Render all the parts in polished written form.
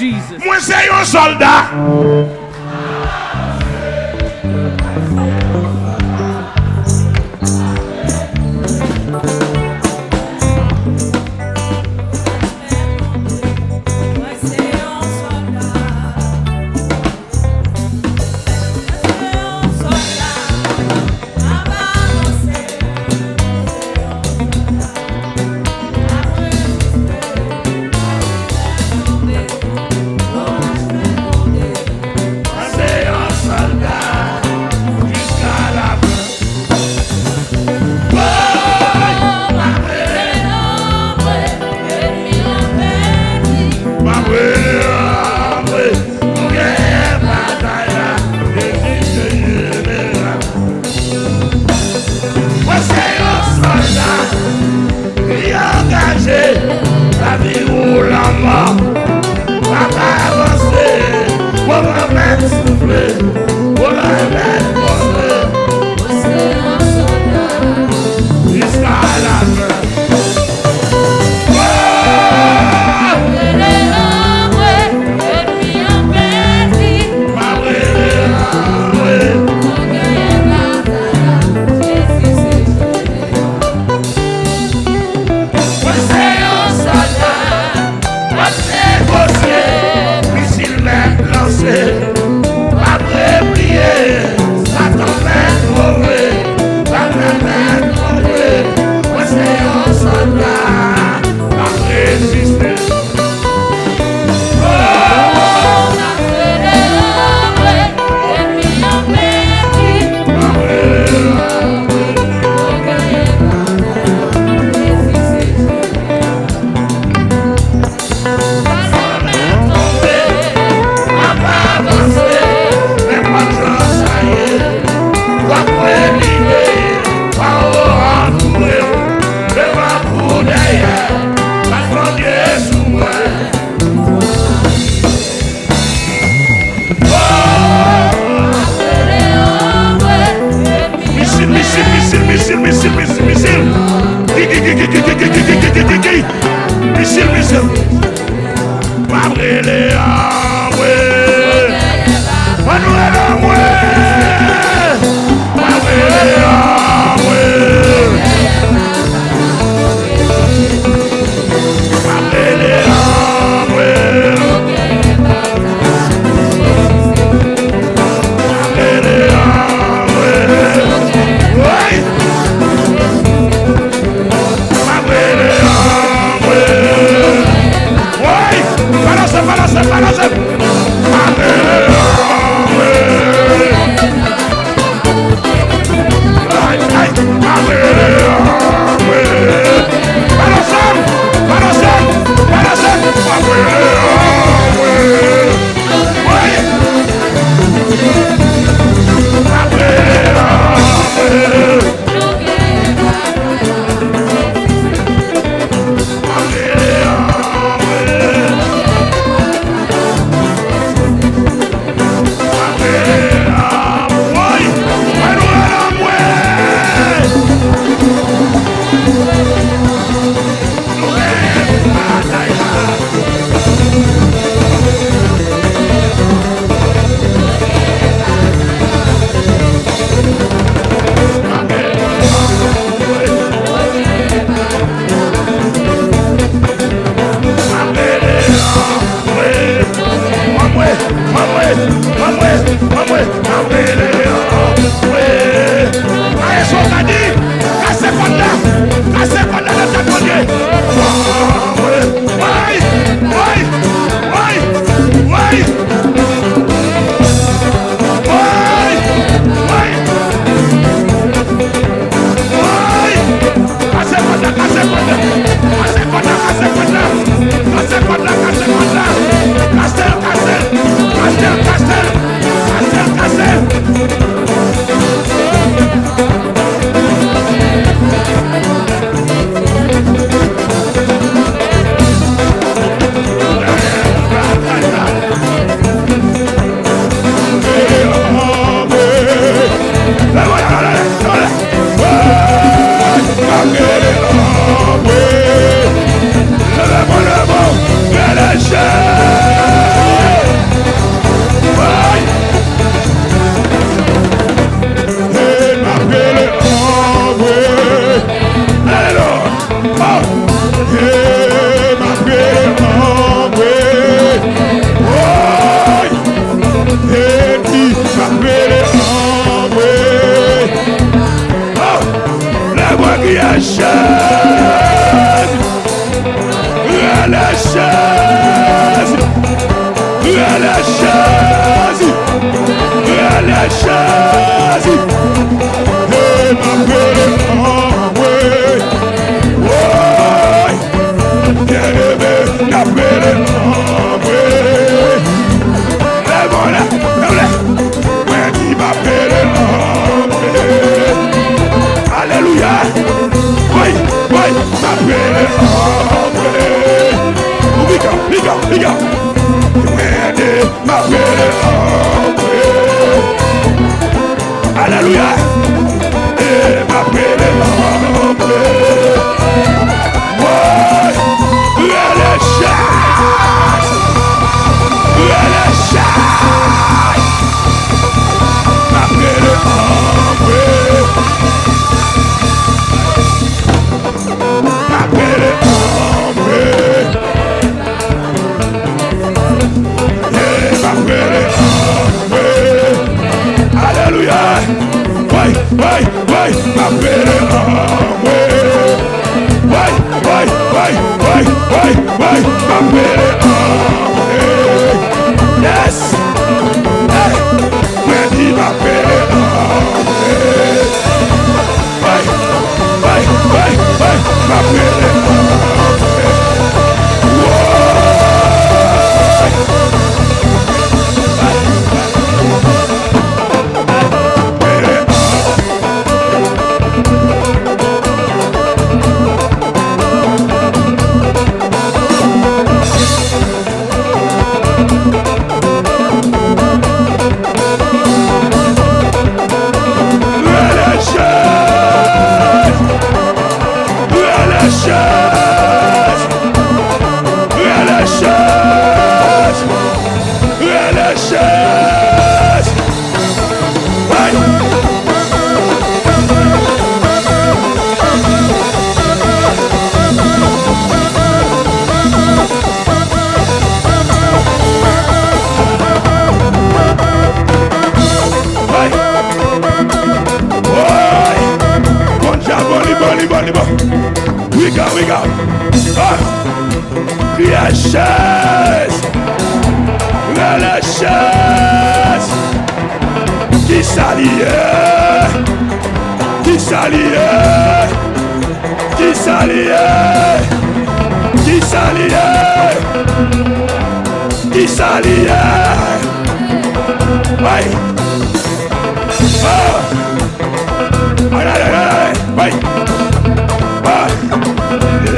Jesus. Moi c'est un soldat. La vie ou la mort, papa avancer, pour me mettre souffler, pour me mettre monter. C'est un soldat jusqu'à la fin. Après prier, ça t'emmène mauvais, ça t'emmène mauvais. Moi c'est un soldat, pas résister. Missile. Mabrele amwe. Manuel amwe. Mabrele amwe. Mabrele amwe. Mabrele amwe. Ouais. Mabrele amwe. Balance.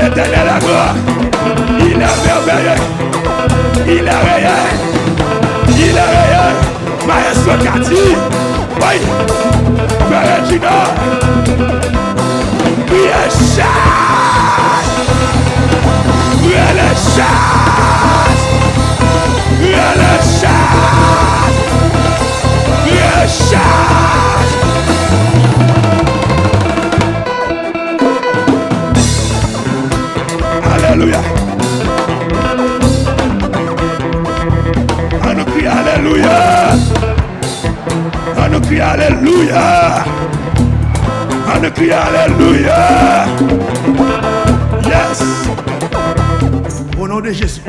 L'éternel la gloire, il est merveilleux, il est réel, Maestro Kati, oui, Frère Gina, oui, Alléluia. On nous crie Alléluia. On nous crie Alléluia. On nous crie Alléluia. Yes. Au nom de Jésus.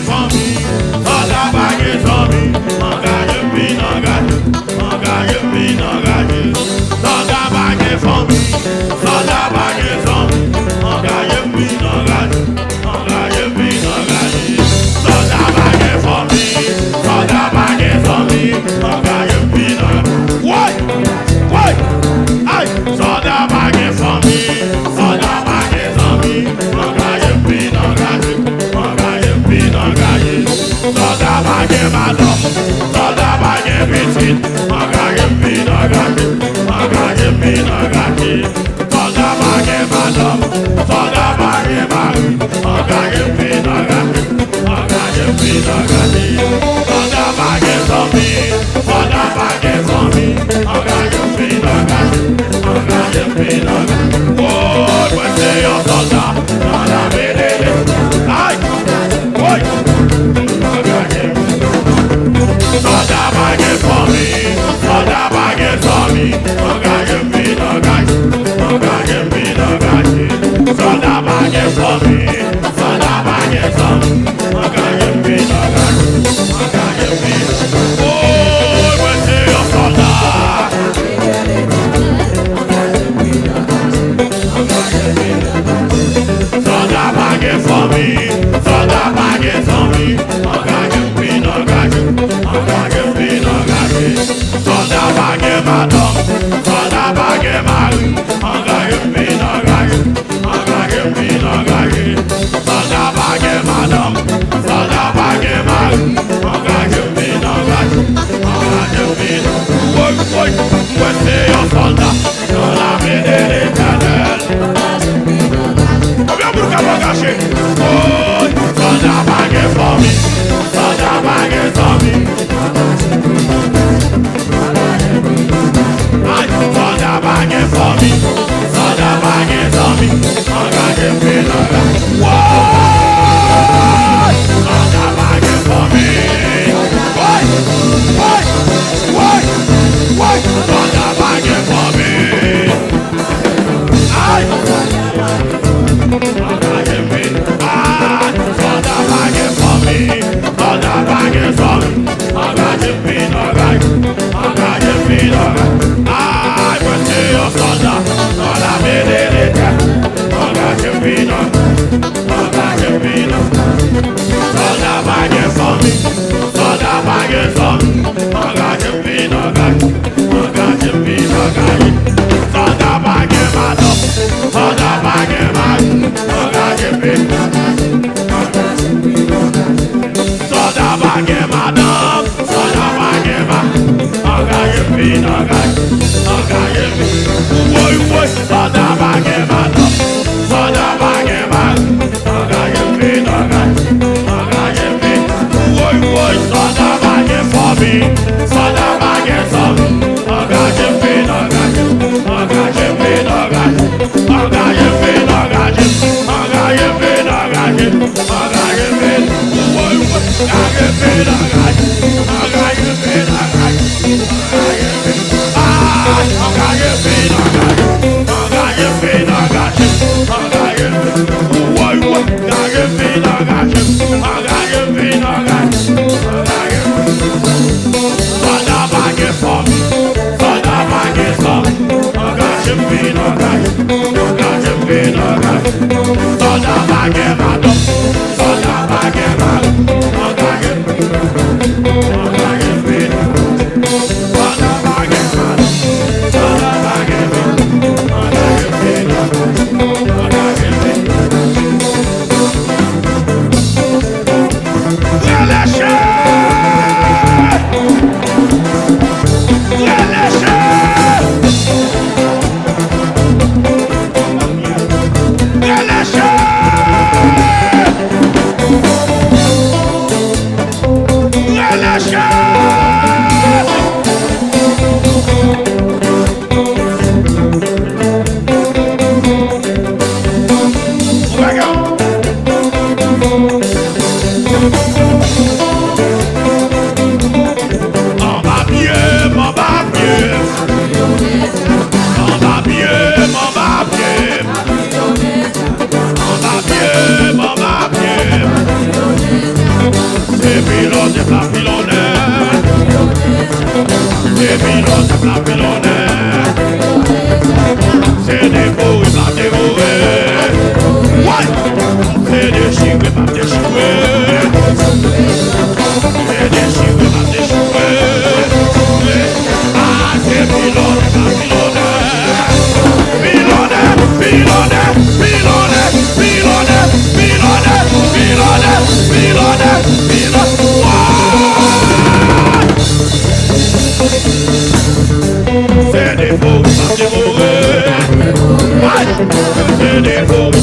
for me, soldat bagay for me, engagé puis engagé, engagé puis engagé, soldat bagay for me, soldat bagay for me, engagé puis engagé, engagé puis engagé, soldat bagay for me, soldat bagay for me, engagé puis engagé. What? What? Aye, soldat bagay for me, soldat bagay for me, engagé puis engagé, engagé puis engagé, soldat bagay madame, soldat bagay petite, engagé puis engagé, engagé puis engagé, soldat bagay madame, soldat bagay mari, engagé puis engagé, engagé puis engagé, soldat bagay zombie, soldat bagay zombie, engagé puis engagé, engagé puis engagé. Oh, moi c'est un soldat dans la mêlée. Aïe, oui, engagé. Soldat bagay for me, soldat bagay for me, engagé puis engagé, engagé puis engagé, soldat bagay for me, soldat bagay for me, engagé puis engagé, engagé puis. Oh, moi c'est un soldat. Soldat bagay for me, soldat bagay for me, engagé puis engagé, engagé puis engagé, soldat bagay madame, soldat bagay mari, engagé puis engagé, engagé puis engagé, soldat bagay madame, soldat bagay mari, engagé puis engagé, engagé puis. Oui, oui, moi c'est un soldat dans l'armée de l'Éternel. Combien vous avez engagé? Oh, soldat bagay for me, soldat bagay for me. Soldat bagay for me, soldat bagay for me, engagé puis engagé. What? Soldat bagay for me. What? What? What? What? Soldat bagay for me. Aye. Engagé puis soldat bagay for me, soldat bagay for me, engagé puis engagé, engagé puis engagé. Aïe, moi c'est un soldat dans la mêlée de l'Éternel, engagé puis engagé puis soldat bagay for me, soldat bagay for me, engagé puis engagé, engagé puis engagé, soldat bagay madame, soldat bagay mari, engagé puis soldat bagay madame, soldat bagay mari, engagé puis engagé, engagé puis. Oui, oui, soldat bagay madame, soldat bagay mari, engagé puis engagé, engagé puis. Oui, oui, soldat bagay for me, soldat bagay for me, engagé puis engagé, engagé puis engagé, engagé puis engagé, engagé puis engagé, engagé puis. Oui, oui, engagé puis engagé, engagé puis engagé, engagé puis. Engagé puis engagé, engagé puis engagé, engagé puis. Oui, oui, engagé puis engagé, engagé puis engagé, engagé puis. Soldat bagay for me, soldat bagay for me, engagé puis engagé, engagé puis engagé, soldat bagay madame, soldat bagay mari, engagé puis engagé puis. Soldat bagay madame, soldat bagay mari, engagé puis engagé puis. Relâchez! Relâchez! C'est des mots, il va dévorer. C'est des chiens, il va déchouer. C'est des chiens, il va déchouer. Ah, c'est Pilonne, Pilonne. Pilonne, Pilonne, Pilonne, Pilonne, Pilonne, Pilonne, Pilonne, Pilonne. C'est des mots, il va dévorer. C'est des mots.